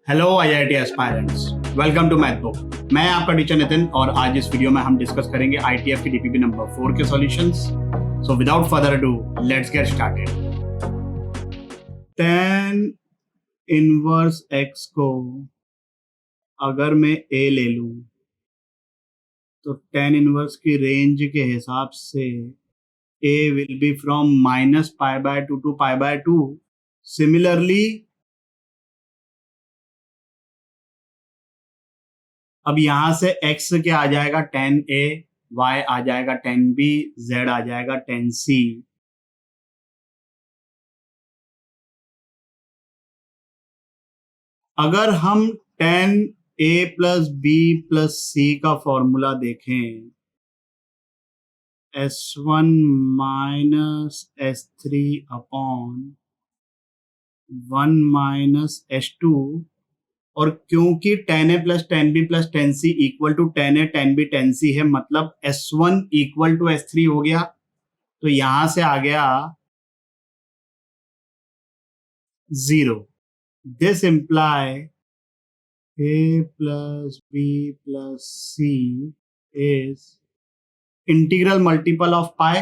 Hello IIT aspirants, welcome to math book. मैं आपका teacher Nitin और आज इस वीडियो में हम डिस्कस करेंगे आईटीएफ की डीपीपी नंबर 4 के solutions. So without further ado let's get started. tan inverse x को अगर मैं a ले लूं तो tan इनवर्स की रेंज के हिसाब से a will be from -π/2 to π/2। Similarly अब यहां से x क्या आ जाएगा tan a, y आ जाएगा tan b, z आ जाएगा tan c। अगर हम tan a plus b plus c का फॉर्मूला देखें, s1 minus s3 upon 1 minus s2, और क्योंकि tan a plus tan b plus tan c equal to tan a tan b tan c है, मतलब s1 equal to s3 हो गया। तो यहां से आ गया 0। This imply a plus b plus c is integral multiple of pi.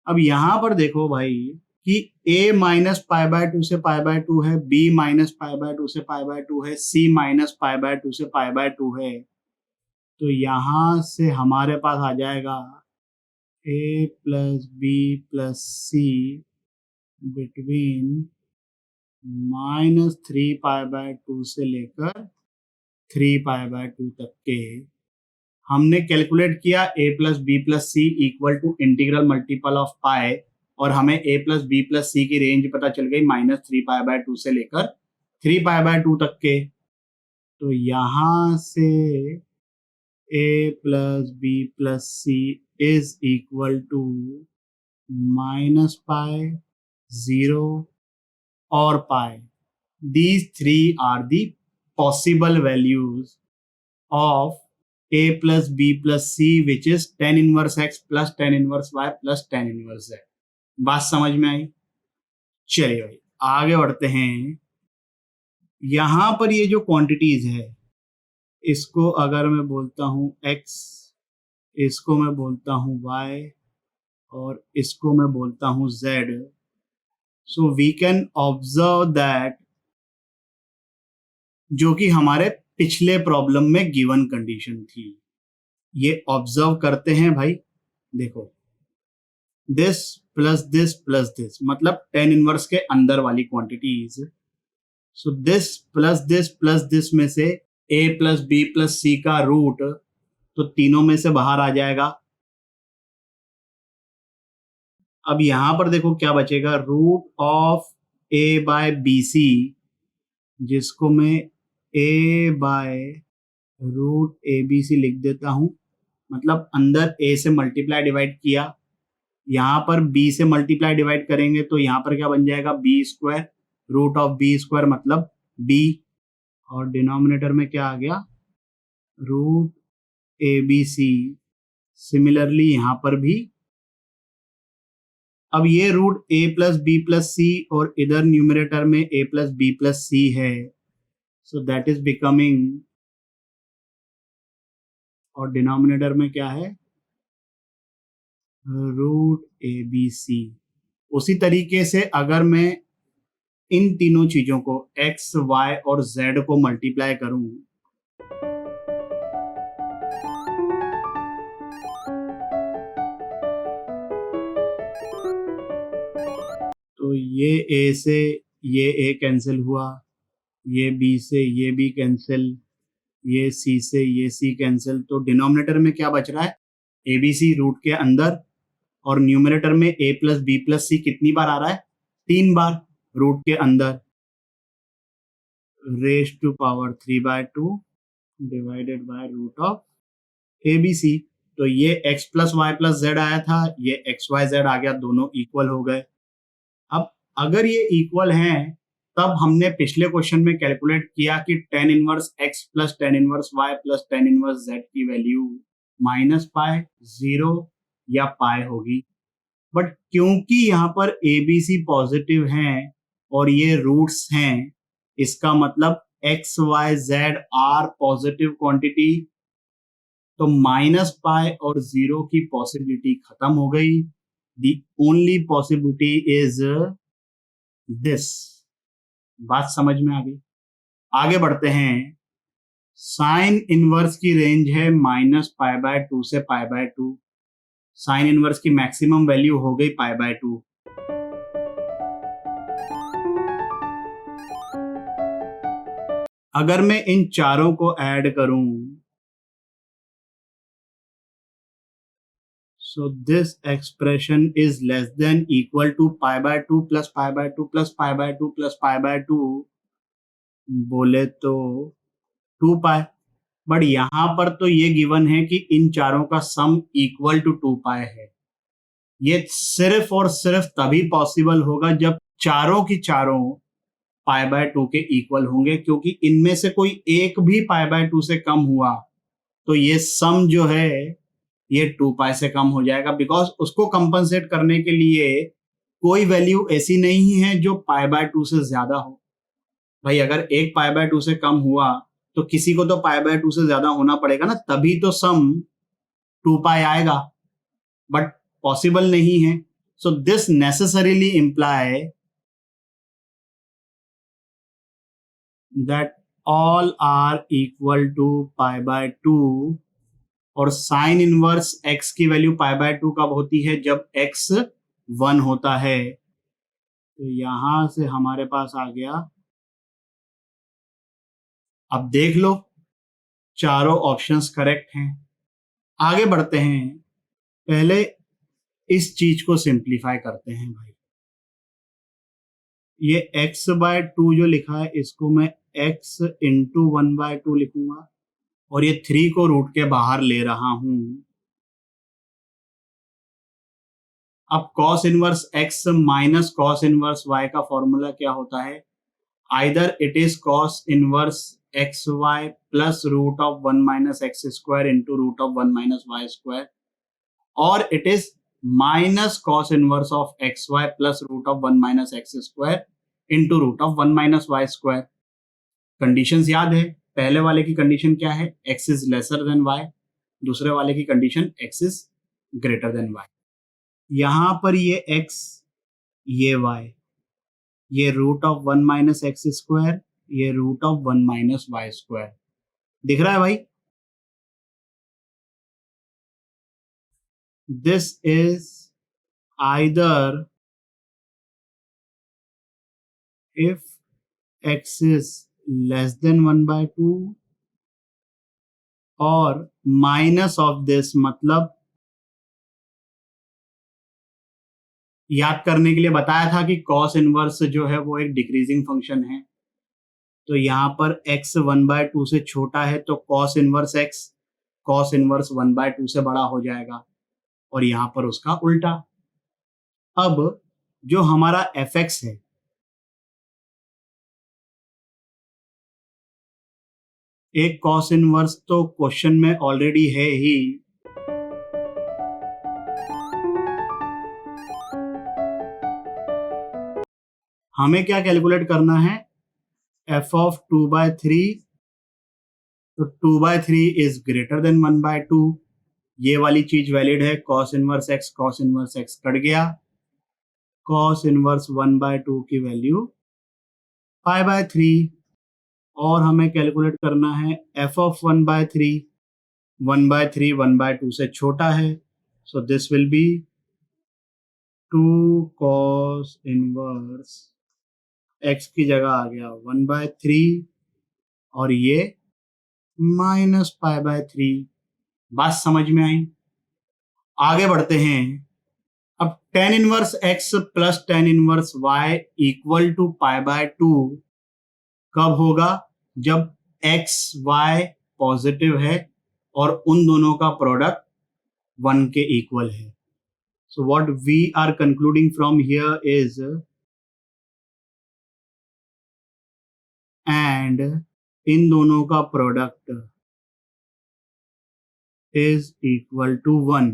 अब यहां पर देखो भाई कि a माइनस π/2 से π/2 है, b माइनस π/2 से π/2 है, c माइनस π/2 से π/2 है। तो यहां से हमारे पास आ जाएगा a plus b plus c between -3π/2 से लेकर 3π/2 तक के। हमने कैलकुलेट किया a plus b plus c equal to integral multiple of pi, और हमें a plus b plus c की रेंज पता चल गई -3π/2 से लेकर 3π/2 तक के। तो यहां से a plus b plus c is equal to -π, 0 और पाई। These three are the possible values of a plus b plus c, which is tan inverse x plus tan inverse y plus tan inverse z। बात समझ में आई? चलिए भाई आगे बढ़ते हैं। यहां पर ये जो क्वांटिटीज है, इसको अगर मैं बोलता हूं x, इसको मैं बोलता हूं y और इसको मैं बोलता हूं z। So we can observe that जो कि हमारे पिछले प्रॉब्लम में गिवन कंडीशन थी, ये ऑब्जर्व करते हैं भाई। देखो दिस प्लस दिस मतलब tan इनवर्स के अंदर वाली quantities. So this plus this में से a प्लस बी प्लस सी का रूट तो तीनों में से बाहर आ जाएगा। अब यहां पर देखो क्या बचेगा, root of a by B C, जिसको मैं a by root A B C लिख देता हूं। मतलब अंदर a से मल्टीप्लाई डिवाइड किया, यहां पर b से मल्टीप्लाई डिवाइड करेंगे तो यहां पर क्या बन जाएगा b square, root of b square मतलब b, और डिनोमिनेटर में क्या आ गया root A B c. Similarly यहां पर भी अब ये root a plus b plus c और इधर न्यूमरेटर में a plus b plus c है, सो दैट इज बिकमिंग, और डिनोमिनेटर में क्या है रूट ए बी सी। उसी तरीके से अगर मैं इन तीनों चीजों को x, y और z को मल्टीप्लाई करूं, तो ये a से ये a कैंसिल हुआ, ये b से ये b कैंसिल, ये c से ये c कैंसिल। तो डिनोमिनेटर में क्या बच रहा है ए बी सी रूट के अंदर, और न्यूमरेटर में a प्लस बी प्लस सी कितनी बार आ रहा है 3 बार रूट के अंदर, raise to power 3/2 divided by root of A B C. तो ये x plus Y plus Z आया था, ये एक्स वाई जेड आ गया, दोनों इक्वल हो गए। अब अगर ये इक्वल हैं, तब हमने पिछले क्वेश्चन में कैलकुलेट किया कि tan inverse x plus tan inverse y plus tan inverse z की वैल्यू -π, 0 या पाई होगी। बट क्योंकि यहाँ पर ए बी सी पॉजिटिव हैं और ये रूट्स हैं, इसका मतलब X Y Z are positive quantity, तो माइनस पाई और जीरो की पॉसिबिलिटी खत्म हो गई. The only possibility is this. बात समझ में आ गई. आगे बढ़ते हैं. साइन इनवर्स की रेंज है -π/2 से π/2. साइन इनवर्स की मैक्सिमम वैल्यू हो गई π/2. अगर मैं इन चारों को ऐड करूं, so this expression is less than equal to π/2 plus π/2 plus π/2 plus π/2, बोले तो 2π. बट यहां पर तो ये गिवन है कि इन चारों का सम इक्वल टू 2π है. ये सिर्फ और सिर्फ तभी पॉसिबल होगा जब चारों की चारों π/2 के इक्वल होंगे, क्योंकि इनमें से कोई एक भी π/2 से कम हुआ तो ये सम जो है ये 2π से कम हो जाएगा, बिकॉज उसको कंपनसेट करने के लिए कोई वैल्यू ऐसी नहीं है जो π/2 से ज्यादा हो. भाई अगर एक π/2 से कम हुआ तो किसी को तो π/2 से ज्यादा होना पड़ेगा ना, तभी तो सम 2π आएगा. बट पॉसिबल नहीं है. So this necessarily imply that all are equal to π/2. और साइन इनवर्स x की वैल्यू π/2 कब होती है? जब x 1 होता है. तो यहां से हमारे पास आ गया. अब देख लो, चारों ऑप्शंस करेक्ट हैं. आगे बढ़ते हैं. पहले इस चीज को सिंप्लीफाई करते हैं भाई. ये x/2 जो लिखा है इसको मैं x इंटू 1/2 लिखूंगा, और ये 3 को रूट के बाहर ले रहा हूं. अब cos inverse x minus cos inverse y का फॉर्मूला क्या होता है? Either it is cos inverse xy plus root of 1 minus x square into root of 1 minus y square, और it is minus cos inverse of xy plus root of 1 minus x square into root of 1 minus y square. Conditions याद है. पहले वाले की condition क्या है? x is lesser then y. दूसरे वाले की condition x is greater than y. यहां पर ये x, ये y, ये root of 1 minus x square, ये root of 1 minus y square. दिख रहा है भाई? This is either if x is less than 1/2 और माइनस ऑफ दिस, मतलब याद करने के लिए बताया था कि cos इनवर्स जो है वो एक डिक्रीजिंग फंक्शन है. तो यहां पर x 1/2 से छोटा है तो cos inverse x cos inverse 1/2 से बड़ा हो जाएगा, और यहां पर उसका उल्टा. अब जो हमारा fx है, एक cos इनवर्स तो क्वेश्चन में ऑलरेडी है ही. हमें क्या कैलकुलेट करना है? f of 2/3. तो 2/3 इज ग्रेटर देन 1/2. ये वाली चीज वैलिड है. cos इनवर्स x कट गया. cos इनवर्स 1/2 की वैल्यू π/3. और हमें कैलकुलेट करना है f of 1/3. 1/3 1/2 से छोटा है, so this will be 2 cos inverse x की जगह आ गया 1/3, और ये -π/3. बात समझ में आई? आगे बढ़ते हैं. अब tan inverse x plus tan inverse y equal to π/2 कब होगा? जब x y पॉजिटिव है और उन दोनों का प्रोडक्ट 1 के इक्वल है. So what we are concluding from here is and इन दोनों का product is equal to 1.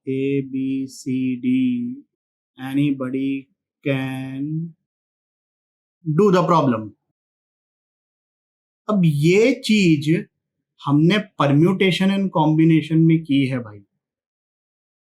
A, B, C, D, anybody can do the problem. अब ये चीज हमने परम्यूटेशन एंड कॉम्बिनेशन में की है भाई।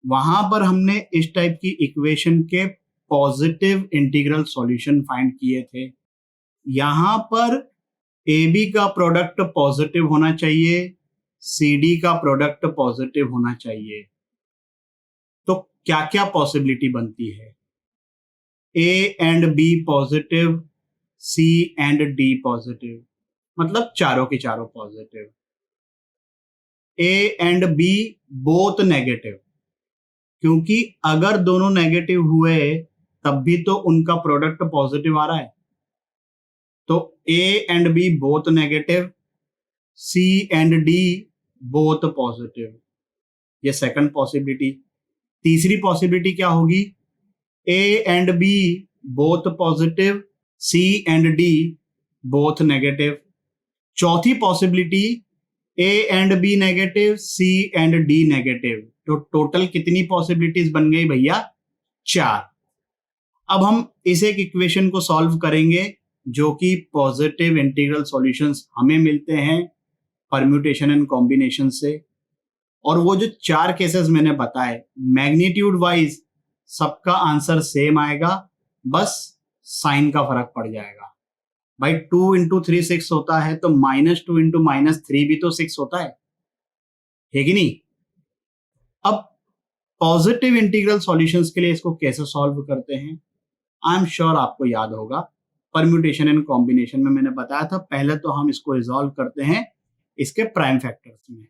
वहां पर हमने इस टाइप की इक्वेशन के पॉजिटिव इंटीग्रल सॉल्यूशन फाइंड किए थे। यहां पर ए बी का प्रोडक्ट पॉजिटिव होना चाहिए, सी डी का प्रोडक्ट पॉजिटिव होना चाहिए। तो क्या क्या पॉसिबिलिटी बनती है? A and B positive, C and D positive, मतलब चारों के चारों positive. A and B both negative, क्योंकि अगर दोनों नेगेटिव हुए तब भी तो उनका प्रोडक्ट पॉजिटिव आ रहा है। तो A and B both negative, C and D both positive, ये सेकंड पॉसिबिलिटी। तीसरी पॉसिबिलिटी क्या होगी? A and B both positive, C and D both negative. चौथी possibility A and B negative, C and D negative. तो total कितनी possibilities बन गई भैया? 4। अब हम इस एक इक्वेशन को सॉल्व करेंगे जो कि पॉजिटिव इंटीग्रल सॉल्यूशंस हमें मिलते हैं परम्यूटेशन एंड कॉम्बिनेशन से। और वो जो 4 केसेस मैंने बताए, मैग्नीट्यूड वाइज सबका आंसर सेम आएगा, बस साइन का फर्क पड़ जाएगा। भाई 2 इंटू 3 6 होता है, तो -2 इंटू -3 भी तो 6 होता है कि नहीं? अब पॉजिटिव इंटीग्रल सॉल्यूशंस के लिए इसको कैसे सॉल्व करते हैं, आई एम श्योर आपको याद होगा। परम्यूटेशन एंड कॉम्बिनेशन में मैंने बताया था, पहले तो हम इसको रिजॉल्व करते हैं इसके प्राइम फैक्टर्स में।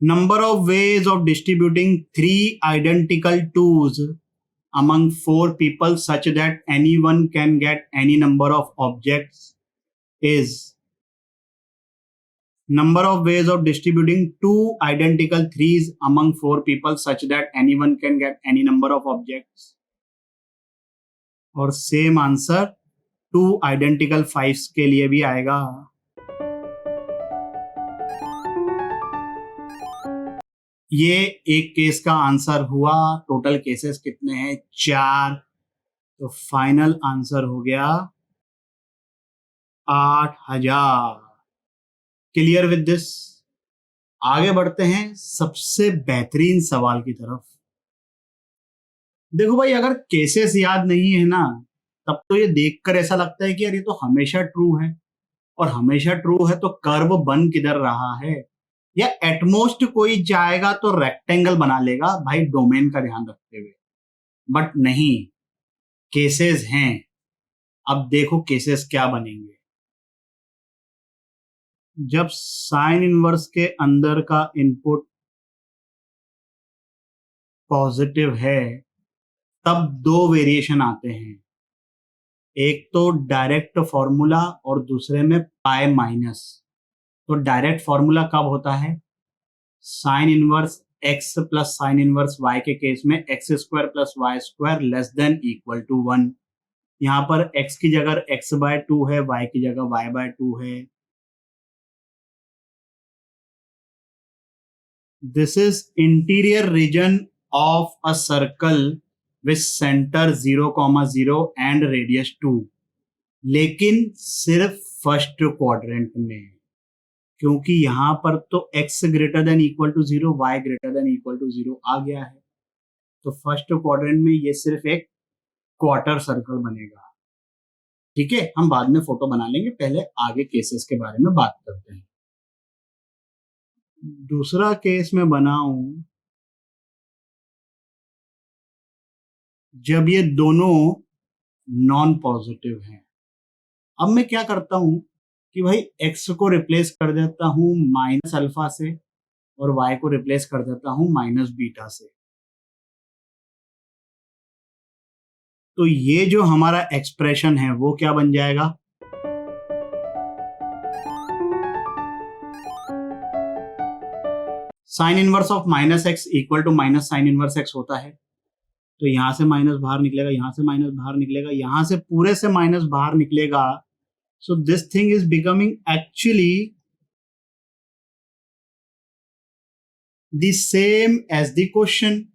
Number of ways of distributing 3 identical 2s among 4 people such that anyone can get any number of objects is number of ways of distributing 2 identical 3s among 4 people such that anyone can get any number of objects। और same answer 2 identical 5s के लिए भी आएगा। ये एक case का answer हुआ। Total cases कितने हैं? 4। तो फाइनल आंसर हो गया 8000। Clear with this? आगे बढ़ते हैं सबसे बेहतरीन सवाल की तरफ। देखो भाई, अगर केसेस याद नहीं है ना, तब तो ये देखकर ऐसा लगता है कि यार ये तो हमेशा ट्रू है, और हमेशा ट्रू है तो कर्व बन किधर रहा है? या एटमोस्ट कोई जाएगा तो रेक्टेंगल बना लेगा भाई, डोमेन का ध्यान रखते हुए। बट नहीं, केसेस हैं। अब देखो केसेस क्या बनेंगे। जब साइन इनवर्स के अंदर का इनपुट पॉजिटिव है, तब 2 वेरिएशन आते हैं। एक तो डायरेक्ट फॉर्मूला और दूसरे में पाई माइनस। तो डायरेक्ट फॉर्मूला कब होता है? Sine inverse X plus sine inverse Y के केस में X square plus Y square less than equal to 1। यहां पर x की जगह x/2 है, y की जगह y/2 है। This is interior region of a circle with centre 0,0 and radius 2, लेकिन सिर्फ फर्स्ट क्वाड्रेंट में, क्योंकि यहां पर तो x greater than equal to 0, y greater than equal to 0 आ गया है। तो फर्स्ट क्वाड्रेंट में ये सिर्फ एक क्वार्टर सर्कल बनेगा। ठीक है, हम बाद में फोटो बना लेंगे, पहले आगे केसेस के बारे में बात करते हैं। दूसरा केस मैं बनाऊं जब ये दोनों नॉन पॉजिटिव हैं। अब मैं क्या करता हूं कि भाई x को रिप्लेस कर देता हूं माइनस अल्फा से, और y को रिप्लेस कर देता हूं माइनस बीटा से। तो ये जो हमारा एक्सप्रेशन है वो क्या बन जाएगा? Sine inverse of minus X equal to minus sine inverse X होता है। तो यहां से माइनस बाहर निकलेगा, यहां से माइनस बाहर निकलेगा, यहां से पूरे से माइनस बाहर निकलेगा। So this thing is becoming actually the same as the question.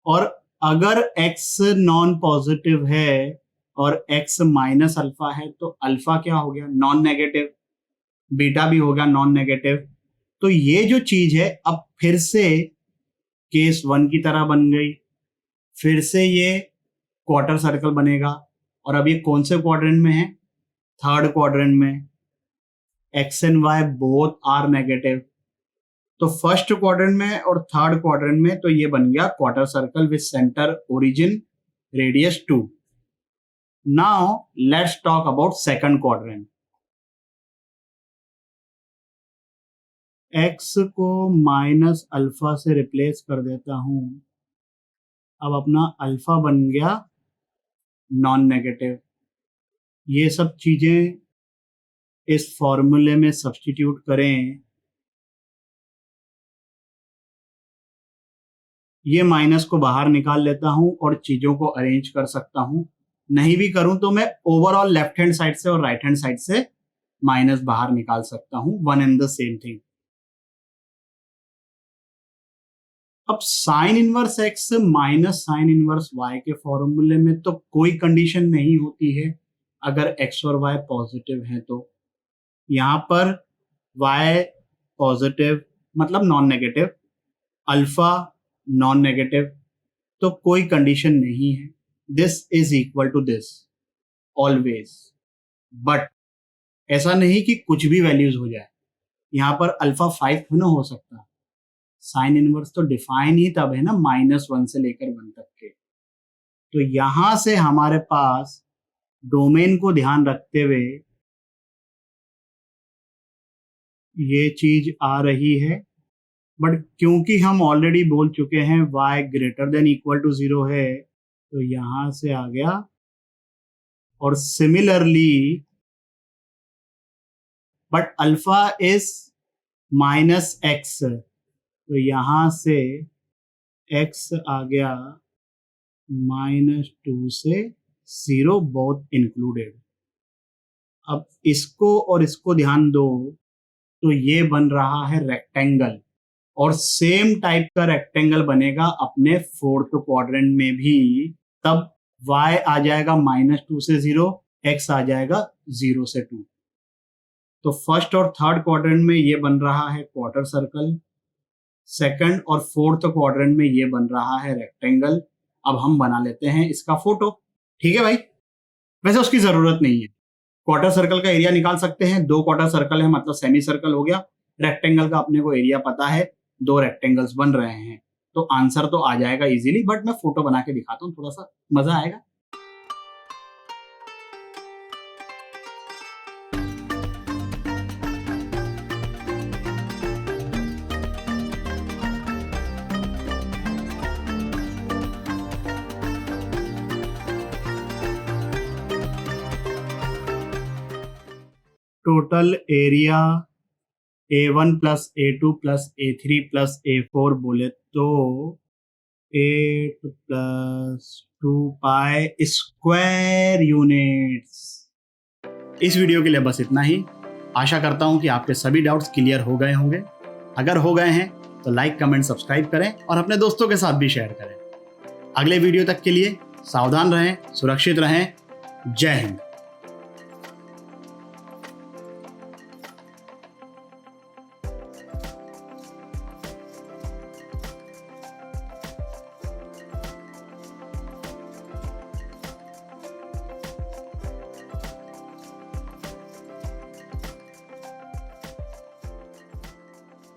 और अगर x नॉन पॉजिटिव है और x माइनस अल्फा है तो अल्फा क्या हो गया, नॉन नेगेटिव, बीटा भी होगा नॉन नेगेटिव। तो ये जो चीज है अब फिर से केस 1 की तरह बन गई, फिर से ये क्वार्टर सर्कल बनेगा। और अब ये कौन से क्वाड्रेंट में है, थर्ड क्वाड्रेंट में। x and y both are negative, तो फर्स्ट क्वाड्रेंट में और थर्ड क्वाड्रेंट में तो ये बन गया quarter circle with centre origin radius 2। Now let's talk about second quadrant. x को माइनस अल्फा से रिप्लेस कर देता हूं, अब अपना अल्फा बन गया नॉन नेगेटिव। ये सब चीजें इस फॉर्मूले में सब्स्टिट्यूट करें, ये माइनस को बाहर निकाल लेता हूं और चीजों को अरेंज कर सकता हूं। नहीं भी करूं तो मैं ओवरऑल लेफ्ट हैंड साइड से और राइट हैंड साइड से माइनस बाहर निकाल सकता हूं, one and the same thing. अब साइन इनवर्स x माइनस साइन इनवर्स y के फॉर्मूले में तो कोई कंडीशन नहीं होती है अगर x और y पॉजिटिव हैं। तो यहां पर y पॉजिटिव मतलब non negative, alpha non negative, तो कोई कंडीशन नहीं है। This is equal to this always. But ऐसा नहीं कि कुछ भी वैल्यूज हो जाए, यहां पर अल्फा 5 ना हो सकता। साइन इनवर्स तो डिफाइन ही तब है ना -1 से लेकर 1 तक के। तो यहां से हमारे पास डोमेन को ध्यान रखते हुए ये चीज आ रही है। बट क्योंकि हम ऑलरेडी बोल चुके हैं y greater than equal to 0 है, तो यहां से आ गया। और similarly but alpha is -x, तो यहां से x आ गया -2 से 0 बोथ इंक्लूडेड। अब इसको और इसको ध्यान दो, तो ये बन रहा है रेक्टेंगल, और सेम टाइप का रेक्टेंगल बनेगा अपने फोर्थ क्वाड्रेंट में भी। तब y आ जाएगा -2 से 0, x आ जाएगा 0 से 2। तो फर्स्ट और थर्ड क्वाड्रेंट में ये बन रहा है क्वार्टर सर्कल, सेकंड और फोर्थ क्वाड्रेंट में ये बन रहा है रेक्टेंगल। अब हम बना लेते हैं इसका फोटो, ठीक है भाई। वैसे उसकी जरूरत नहीं है, क्वार्टर सर्कल का एरिया निकाल सकते हैं। 2 क्वार्टर सर्कल है मतलब सेमी सर्कल हो गया। रेक्टेंगल का अपने को एरिया पता है, 2 रेक्टेंगल्स बन रहे हैं, तो आंसर तो आ जाएगा इजीली। बट मैं फोटो बना के दिखाता हूं, थोड़ा सा मजा आएगा। Total area A1 plus A2 plus A3 plus A4 बोले तो 8 प्लस 2 पाई स्क्वायर यूनिट्स। इस वीडियो के लिए बस इतना ही। आशा करता हूं कि आपके सभी डाउट्स क्लियर हो गए होंगे। अगर हो गए हैं तो लाइक कमेंट सब्सक्राइब करें और अपने दोस्तों के साथ भी शेयर करें। अगले वीडियो तक के लिए सावधान रहें, सुरक्षित रहें। जय हिंद।